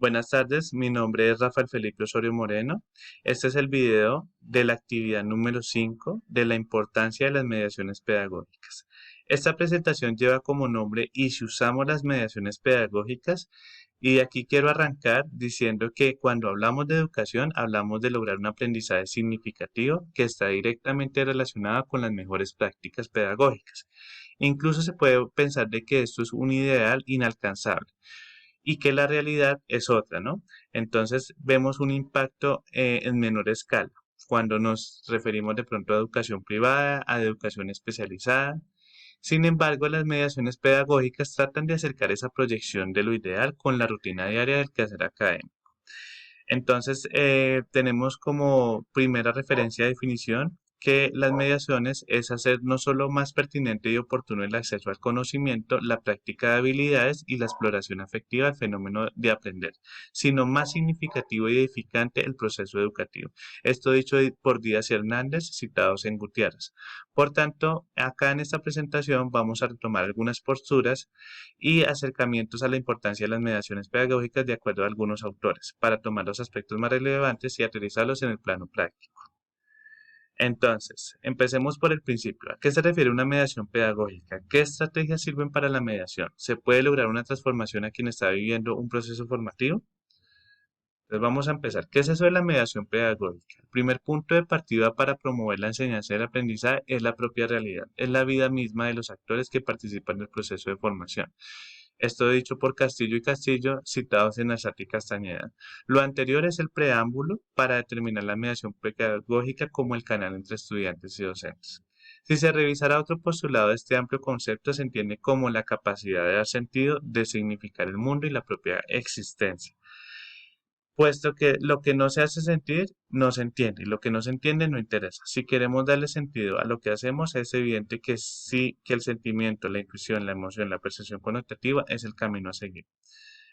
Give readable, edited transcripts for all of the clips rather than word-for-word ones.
Buenas tardes, mi nombre es Rafael Felipe Osorio Moreno. Este es el video de la actividad número 5 de la importancia de las mediaciones pedagógicas. Esta presentación lleva como nombre ¿Y si usamos las mediaciones pedagógicas? Y de aquí quiero arrancar diciendo que cuando hablamos de educación hablamos de lograr un aprendizaje significativo que está directamente relacionado con las mejores prácticas pedagógicas. Incluso se puede pensar de que esto es un ideal inalcanzable y que la realidad es otra, ¿no? Entonces vemos un impacto en menor escala cuando nos referimos de pronto a educación privada, a educación especializada. Sin embargo, las mediaciones pedagógicas tratan de acercar esa proyección de lo ideal con la rutina diaria del quehacer académico. Entonces, tenemos como primera referencia de definición que las mediaciones es hacer no solo más pertinente y oportuno el acceso al conocimiento, la práctica de habilidades y la exploración afectiva del fenómeno de aprender, sino más significativo y edificante el proceso educativo. Esto dicho por Díaz y Hernández, citados en Gutiérrez. Por tanto, acá en esta presentación vamos a retomar algunas posturas y acercamientos a la importancia de las mediaciones pedagógicas de acuerdo a algunos autores, para tomar los aspectos más relevantes y aterrizarlos en el plano práctico. Entonces, empecemos por el principio. ¿A qué se refiere una mediación pedagógica? ¿Qué estrategias sirven para la mediación? ¿Se puede lograr una transformación a quien está viviendo un proceso formativo? Entonces vamos a empezar. ¿Qué es eso de la mediación pedagógica? El primer punto de partida para promover la enseñanza y el aprendizaje es la propia realidad, es la vida misma de los actores que participan del proceso de formación. Esto dicho por Castillo y Castillo, citados en Arzate y Castañeda. Lo anterior es el preámbulo para determinar la mediación pedagógica como el canal entre estudiantes y docentes. Si se revisara otro postulado de este amplio concepto, se entiende como la capacidad de dar sentido, de significar el mundo y la propia existencia, puesto que lo que no se hace sentir no se entiende y lo que no se entiende no interesa. Si queremos darle sentido a lo que hacemos, es evidente que sí, que el sentimiento, la intuición, la emoción, la percepción connotativa es el camino a seguir.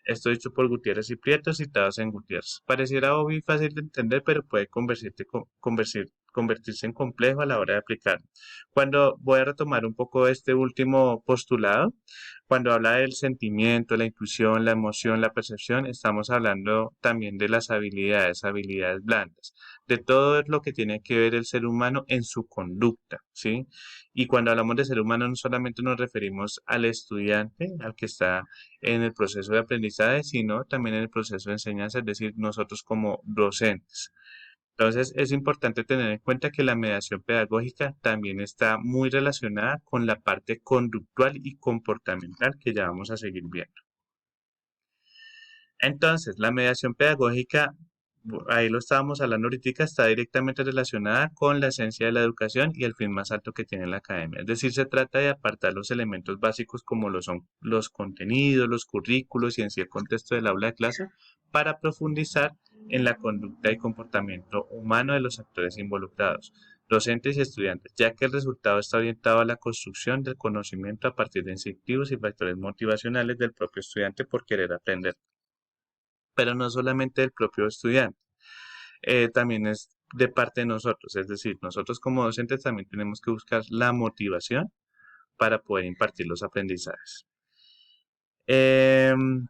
Esto dicho por Gutiérrez y Prieto, citados en Gutiérrez. Pareciera obvio y fácil de entender, pero puede convertirse en complejo a la hora de aplicarlo. Cuando voy a retomar un poco este último postulado, cuando habla del sentimiento, la intuición, la emoción, la percepción, estamos hablando también de las habilidades, habilidades blandas, de todo lo que tiene que ver el ser humano en su conducta, ¿sí? Y cuando hablamos de ser humano no solamente nos referimos al estudiante, al que está en el proceso de aprendizaje, sino también en el proceso de enseñanza, es decir, nosotros como docentes. Entonces, es importante tener en cuenta que la mediación pedagógica también está muy relacionada con la parte conductual y comportamental que ya vamos a seguir viendo. Entonces, la mediación pedagógica, ahí lo estábamos hablando ahorita, está directamente relacionada con la esencia de la educación y el fin más alto que tiene la academia. Es decir, se trata de apartar los elementos básicos como lo son los contenidos, los currículos y en sí el contexto del aula de clase para profundizar en la conducta y comportamiento humano de los actores involucrados, docentes y estudiantes, ya que el resultado está orientado a la construcción del conocimiento a partir de incentivos y factores motivacionales del propio estudiante por querer aprender, pero no solamente del propio estudiante, también es de parte de nosotros, es decir, nosotros como docentes también tenemos que buscar la motivación para poder impartir los aprendizajes.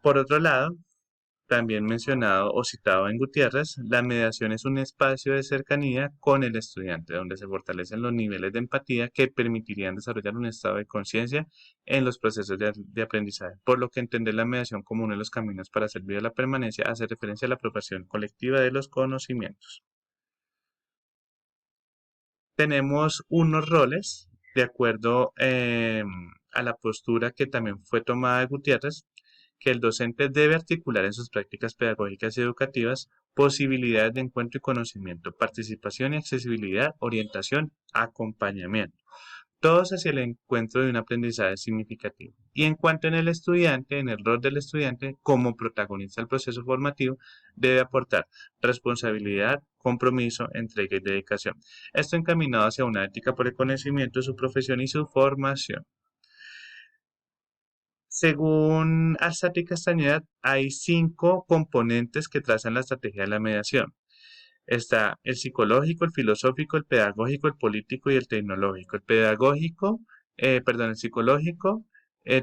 Por otro lado, también mencionado o citado en Gutiérrez, la mediación es un espacio de cercanía con el estudiante, donde se fortalecen los niveles de empatía que permitirían desarrollar un estado de conciencia en los procesos de aprendizaje, por lo que entender la mediación como uno de los caminos para servir a la permanencia hace referencia a la apropiación colectiva de los conocimientos. Tenemos unos roles de acuerdo a la postura que también fue tomada de Gutiérrez, que el docente debe articular en sus prácticas pedagógicas y educativas posibilidades de encuentro y conocimiento, participación y accesibilidad, orientación, acompañamiento, todos hacia el encuentro de un aprendizaje significativo. Y en cuanto en el estudiante, en el rol del estudiante como protagonista del proceso formativo, debe aportar responsabilidad, compromiso, entrega y dedicación. Esto encaminado hacia una ética por el conocimiento de su profesión y su formación. Según Alzate y Castañeda, hay 5 componentes que trazan la estrategia de la mediación. Está el psicológico, el filosófico, el pedagógico, el político y el tecnológico. El pedagógico, el psicológico,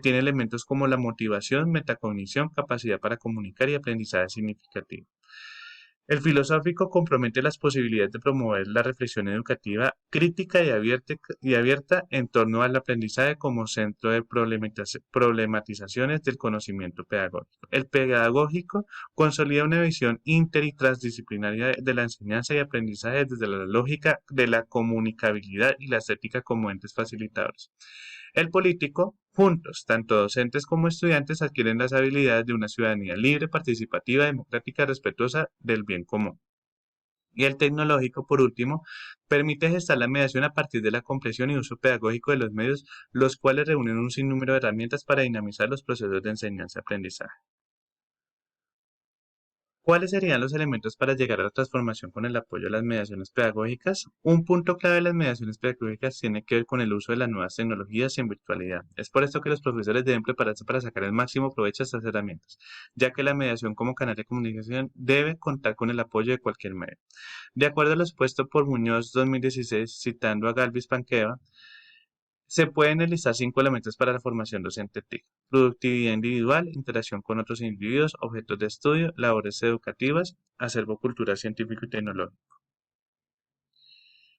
Tiene elementos como la motivación, metacognición, capacidad para comunicar y aprendizaje significativo. El filosófico compromete las posibilidades de promover la reflexión educativa crítica y abierta en torno al aprendizaje como centro de problematizaciones del conocimiento pedagógico. El pedagógico consolida una visión inter y transdisciplinaria de la enseñanza y aprendizaje desde la lógica de la comunicabilidad y la estética como entes facilitadores. El político, juntos, tanto docentes como estudiantes adquieren las habilidades de una ciudadanía libre, participativa, democrática, respetuosa del bien común. Y el tecnológico, por último, permite gestar la mediación a partir de la comprensión y uso pedagógico de los medios, los cuales reúnen un sinnúmero de herramientas para dinamizar los procesos de enseñanza-aprendizaje. ¿Cuáles serían los elementos para llegar a la transformación con el apoyo de las mediaciones pedagógicas? Un punto clave de las mediaciones pedagógicas tiene que ver con el uso de las nuevas tecnologías en virtualidad. Es por esto que los profesores deben prepararse para sacar el máximo provecho de estas herramientas, ya que la mediación como canal de comunicación debe contar con el apoyo de cualquier medio. De acuerdo a lo expuesto por Muñoz 2016, citando a Galvis Panqueva, se pueden enlistar 5 elementos para la formación docente TIC: productividad individual, interacción con otros individuos, objetos de estudio, labores educativas, acervo cultural científico y tecnológico.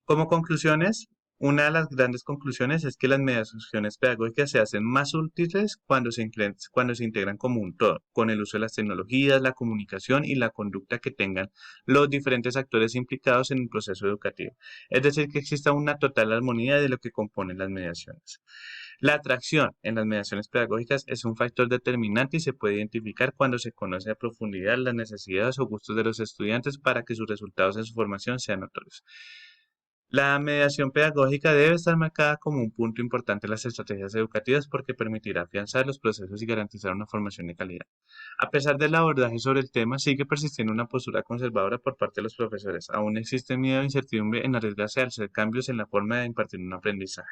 Como conclusiones, una de las grandes conclusiones es que las mediaciones pedagógicas se hacen más útiles cuando se integran como un todo, con el uso de las tecnologías, la comunicación y la conducta que tengan los diferentes actores implicados en el proceso educativo. Es decir, que exista una total armonía de lo que componen las mediaciones. La atracción en las mediaciones pedagógicas es un factor determinante y se puede identificar cuando se conoce a profundidad las necesidades o gustos de los estudiantes para que sus resultados en su formación sean notorios. La mediación pedagógica debe estar marcada como un punto importante en las estrategias educativas porque permitirá afianzar los procesos y garantizar una formación de calidad. A pesar del abordaje sobre el tema, sigue persistiendo una postura conservadora por parte de los profesores. Aún existe miedo e incertidumbre en arriesgarse a hacer cambios en la forma de impartir un aprendizaje.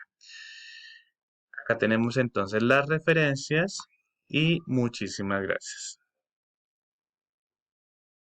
Acá tenemos entonces las referencias y muchísimas gracias.